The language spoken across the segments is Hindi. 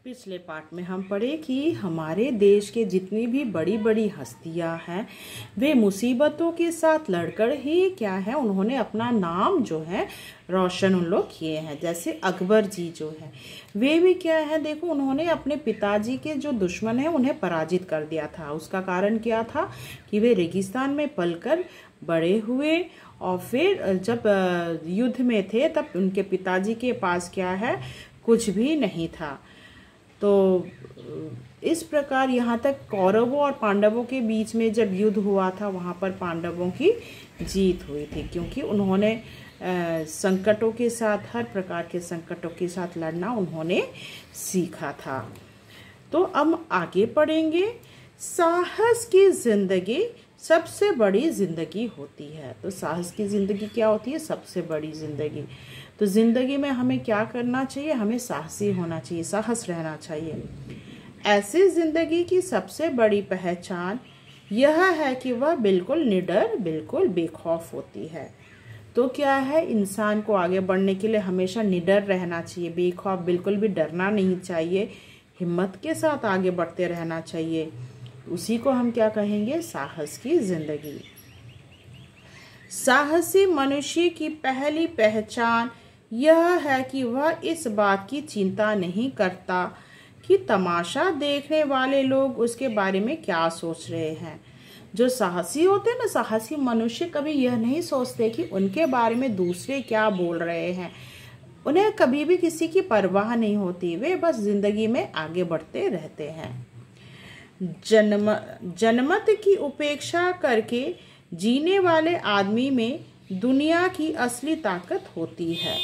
पिछले पार्ट में हम पढ़े कि हमारे देश के जितनी भी बड़ी बड़ी हस्तियां हैं वे मुसीबतों के साथ लड़कर ही क्या है उन्होंने अपना नाम जो है रोशन उन लोग किए हैं। जैसे अकबर जी जो है वे भी क्या है देखो उन्होंने अपने पिताजी के जो दुश्मन है उन्हें पराजित कर दिया था। उसका कारण क्या था कि वे रेगिस्तान में पलकर बड़े हुए और फिर जब युद्ध में थे तब उनके पिताजी के पास क्या है कुछ भी नहीं था। तो इस प्रकार यहाँ तक कौरवों और पांडवों के बीच में जब युद्ध हुआ था वहाँ पर पांडवों की जीत हुई थी, क्योंकि उन्होंने संकटों के साथ हर प्रकार के संकटों के साथ लड़ना उन्होंने सीखा था। तो अब आगे पढ़ेंगे। साहस की जिंदगी सबसे बड़ी जिंदगी होती है। तो साहस की जिंदगी क्या होती है? सबसे बड़ी जिंदगी। तो जिंदगी में हमें क्या करना चाहिए? हमें साहसी होना चाहिए, साहस रहना चाहिए। ऐसी जिंदगी की सबसे बड़ी पहचान यह है कि वह बिल्कुल निडर, बिल्कुल बेखौफ होती है। तो क्या है, इंसान को आगे बढ़ने के लिए हमेशा निडर रहना चाहिए, बेखौफ, बिल्कुल भी डरना नहीं चाहिए, हिम्मत के साथ आगे बढ़ते रहना चाहिए। उसी को हम क्या कहेंगे? साहस की जिंदगी। साहसी मनुष्य की पहली पहचान यह है कि वह इस बात की चिंता नहीं करता कि तमाशा देखने वाले लोग उसके बारे में क्या सोच रहे हैं। जो साहसी होते हैं ना, साहसी मनुष्य कभी यह नहीं सोचते कि उनके बारे में दूसरे क्या बोल रहे हैं। उन्हें कभी भी किसी की परवाह नहीं होती, वे बस जिंदगी में आगे बढ़ते रहते हैं। जनमत की उपेक्षा करके जीने वाले आदमी में दुनिया की असली ताकत होती है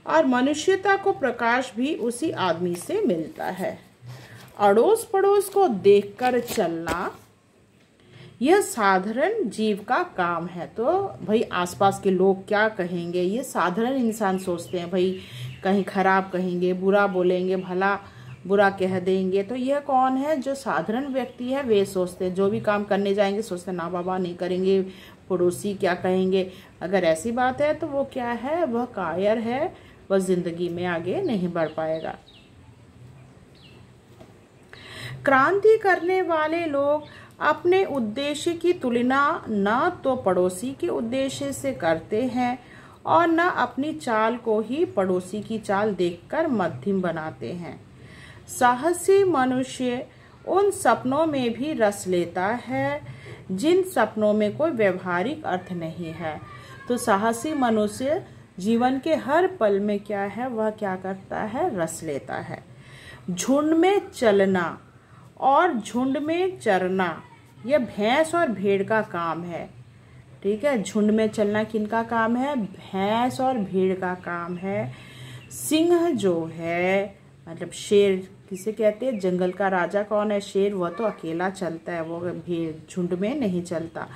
और मनुष्यता को प्रकाश भी उसी आदमी से मिलता है। अड़ोस पड़ोस को देखकर चलना यह साधारण जीव का काम है। तो भाई आसपास के लोग क्या कहेंगे, ये साधारण इंसान सोचते हैं। भाई कहीं खराब कहेंगे, बुरा बोलेंगे, भला बुरा कह देंगे। तो यह कौन है? जो साधारण व्यक्ति है वे सोचते हैं। जो भी काम करने जाएंगे सोचते हैं ना बाबा नहीं करेंगे, पड़ोसी क्या कहेंगे। अगर ऐसी बात है तो वो क्या है? वह कायर है, वह जिंदगी में आगे नहीं बढ़ पाएगा। क्रांति करने वाले लोग अपने उद्देश्य की तुलना न तो पड़ोसी के उद्देश्य से करते हैं और न अपनी चाल को ही पड़ोसी की चाल देखकर मध्यम बनाते हैं। साहसी मनुष्य उन सपनों में भी रस लेता है जिन सपनों में कोई व्यवहारिक अर्थ नहीं है। तो साहसी मनुष्य जीवन के हर पल में क्या है, वह क्या करता है? रस लेता है। झुंड में चलना और झुंड में चरना यह भैंस और भेड़ का काम है। ठीक है, झुंड में चलना किनका काम है? भैंस और भेड़ का काम है। सिंह जो है मतलब शेर किसे कहते हैं? जंगल का राजा कौन है? शेर। वह तो अकेला चलता है, वो भेड़ झुंड में नहीं चलता।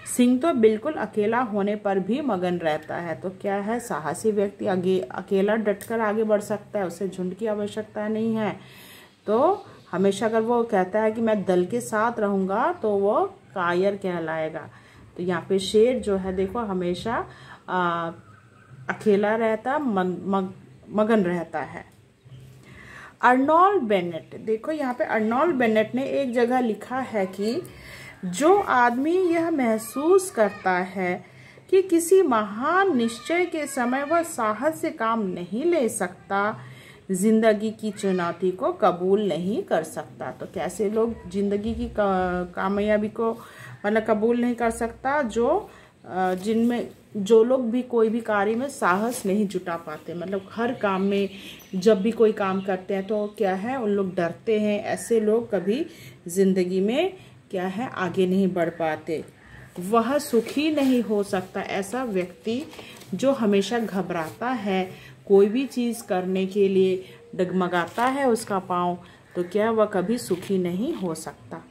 सिंह तो बिल्कुल अकेला होने पर भी मगन रहता है। तो क्या है, साहसी व्यक्ति आगे अकेला डटकर आगे बढ़ सकता है, उसे झुंड की आवश्यकता नहीं है। तो हमेशा अगर वो कहता है कि मैं दल के साथ रहूंगा तो वो कायर कहलाएगा। तो यहाँ पे शेर जो है देखो हमेशा अकेला रहता, मगन रहता है। अर्नोल्ड बेनेट, देखो यहाँ पे अर्नोल्ड बेनेट ने एक जगह लिखा है कि जो आदमी यह महसूस करता है कि किसी महान निश्चय के समय वह साहस से काम नहीं ले सकता, जिंदगी की चुनौती को कबूल नहीं कर सकता। तो कैसे लोग जिंदगी की कामयाबी को मतलब कबूल नहीं कर सकता? जिनमें जो लोग भी कोई भी कार्य में साहस नहीं जुटा पाते, मतलब हर काम में जब भी कोई काम करते हैं तो क्या है, उन लोग डरते हैं। ऐसे लोग कभी जिंदगी में क्या है आगे नहीं बढ़ पाते, वह सुखी नहीं हो सकता। ऐसा व्यक्ति जो हमेशा घबराता है, कोई भी चीज़ करने के लिए डगमगाता है उसका पाँव, तो क्या वह कभी सुखी नहीं हो सकता।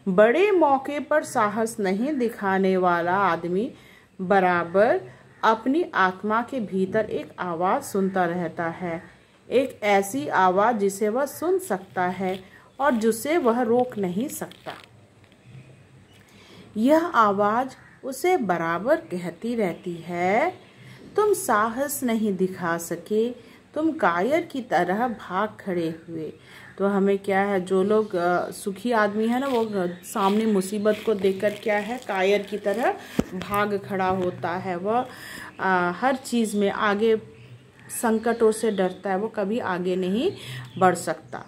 बड़े मौके पर साहस नहीं दिखाने वाला आदमी बराबर अपनी आत्मा के भीतर एक आवाज़ सुनता रहता है, एक ऐसी आवाज़ जिसे वह सुन सकता है और जिसे वह रोक नहीं सकता। यह आवाज़ उसे बराबर कहती रहती है, तुम साहस नहीं दिखा सके तुम कायर की तरह भाग खड़े हुए। तो हमें क्या है, जो लोग सुखी आदमी है ना, वो सामने मुसीबत को देखकर क्या है, कायर की तरह भाग खड़ा होता है। वह हर चीज़ में आगे, संकटों से डरता है, वो कभी आगे नहीं बढ़ सकता।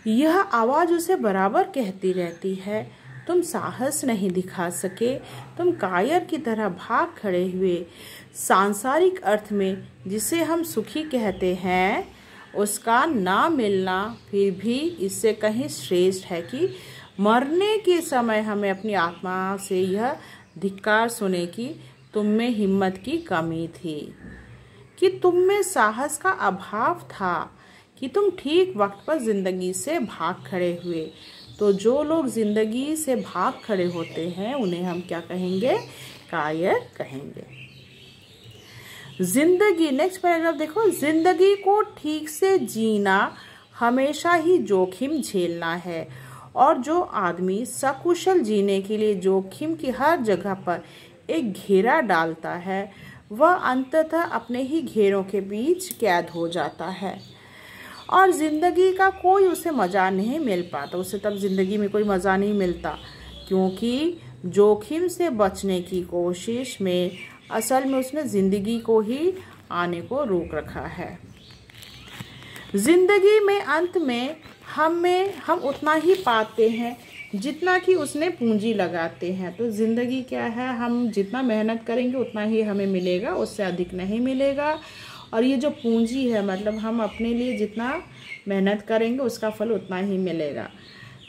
यह आवाज़ उसे बराबर कहती रहती है, तुम साहस नहीं दिखा सके, तुम कायर की तरह भाग खड़े हुए। सांसारिक अर्थ में जिसे हम सुखी कहते हैं, उसका ना मिलना फिर भी इससे कहीं श्रेष्ठ है कि मरने के समय हमें अपनी आत्मा से यह धिक्कार सुने कि तुम में हिम्मत की कमी थी, कि तुम में साहस का अभाव था, कि तुम ठीक वक्त पर जिंदगी से भाग खड़े हुए। तो जो लोग जिंदगी से भाग खड़े होते हैं उन्हें हम क्या कहेंगे, कायर कहेंगे। जिंदगी, नेक्स्ट पैराग्राफ देखो, जिंदगी को ठीक से जीना हमेशा ही जोखिम झेलना है, और जो आदमी सकुशल जीने के लिए जोखिम की हर जगह पर एक घेरा डालता है, वह अंततः अपने ही घेरों के बीच कैद हो जाता है और जिंदगी का कोई उसे मज़ा नहीं मिल पाता। उसे तब जिंदगी में कोई मज़ा नहीं मिलता, क्योंकि जोखिम से बचने की कोशिश में असल में उसने जिंदगी को ही आने को रोक रखा है। जिंदगी में अंत में हम उतना ही पाते हैं जितना कि उसने पूंजी लगाते हैं। तो ज़िंदगी क्या है, हम जितना मेहनत करेंगे उतना ही हमें मिलेगा, उससे अधिक नहीं मिलेगा। और ये जो पूंजी है, मतलब हम अपने लिए जितना मेहनत करेंगे उसका फल उतना ही मिलेगा।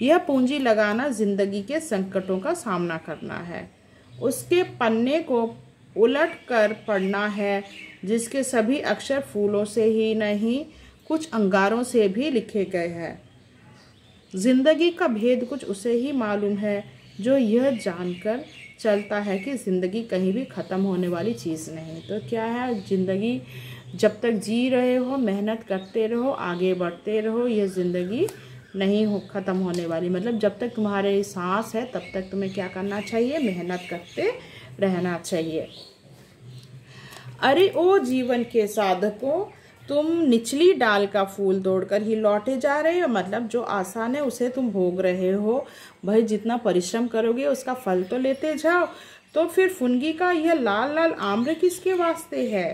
यह पूंजी लगाना ज़िंदगी के संकटों का सामना करना है, उसके पन्ने को उलट कर पढ़ना है, जिसके सभी अक्षर फूलों से ही नहीं कुछ अंगारों से भी लिखे गए हैं। जिंदगी का भेद कुछ उसे ही मालूम है जो यह जानकर चलता है कि ज़िंदगी कहीं भी ख़त्म होने वाली चीज़ नहीं। तो क्या है, ज़िंदगी जब तक जी रहे हो, मेहनत करते रहो, आगे बढ़ते रहो, यह ज़िंदगी नहीं ख़त्म होने वाली। मतलब जब तक तुम्हारे सांस है तब तक तुम्हें क्या करना चाहिए, मेहनत करते रहना चाहिए। अरे ओ जीवन के साधकों, तुम निचली डाल का फूल तोड़कर ही लौटे जा रहे हो। मतलब जो आसान है उसे तुम भोग रहे हो। भाई जितना परिश्रम करोगे उसका फल तो लेते जाओ। तो फिर फुनगी का यह लाल लाल आम्र किसके वास्ते है।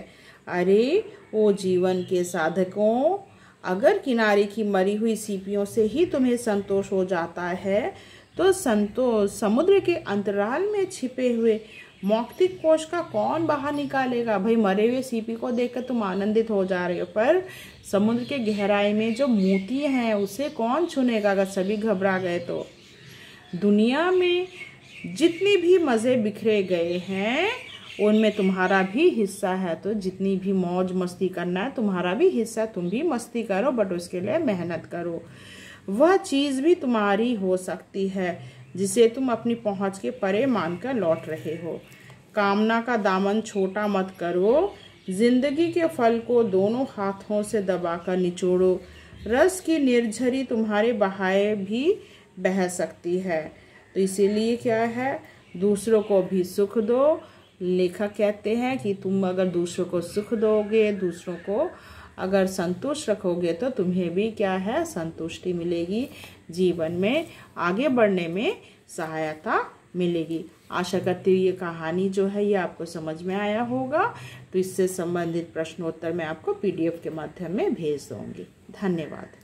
अरे ओ जीवन के साधकों, अगर किनारे की मरी हुई सीपियों से ही तुम्हें संतोष हो जाता है तो समुद्र के अंतराल में छिपे हुए मौक्तिक कोश का कौन बाहर निकालेगा। भाई मरे हुए सीपी को देखकर तुम आनंदित हो जा रहे हो, पर समुद्र के गहराई में जो मोती हैं उसे कौन छूनेगा अगर सभी घबरा गए तो। दुनिया में जितनी भी मज़े बिखरे गए हैं उनमें तुम्हारा भी हिस्सा है। तो जितनी भी मौज मस्ती करना है तुम्हारा भी हिस्सा, तुम भी मस्ती करो, बट उसके लिए मेहनत करो। वह चीज़ भी तुम्हारी हो सकती है जिसे तुम अपनी पहुंच के परे मानकर लौट रहे हो। कामना का दामन छोटा मत करो, जिंदगी के फल को दोनों हाथों से दबाकर निचोड़ो। रस की निर्झरी तुम्हारे बहाए भी बह सकती है। तो इसीलिए क्या है, दूसरों को भी सुख दो। लेखक कहते हैं कि तुम अगर दूसरों को सुख दोगे, दूसरों को अगर संतुष्ट रखोगे तो तुम्हें भी क्या है, संतुष्टि मिलेगी, जीवन में आगे बढ़ने में सहायता मिलेगी। आशा करती हूँ ये कहानी जो है ये आपको समझ में आया होगा। तो इससे संबंधित प्रश्नोत्तर मैं आपको PDF के माध्यम में भेज दूँगी। धन्यवाद।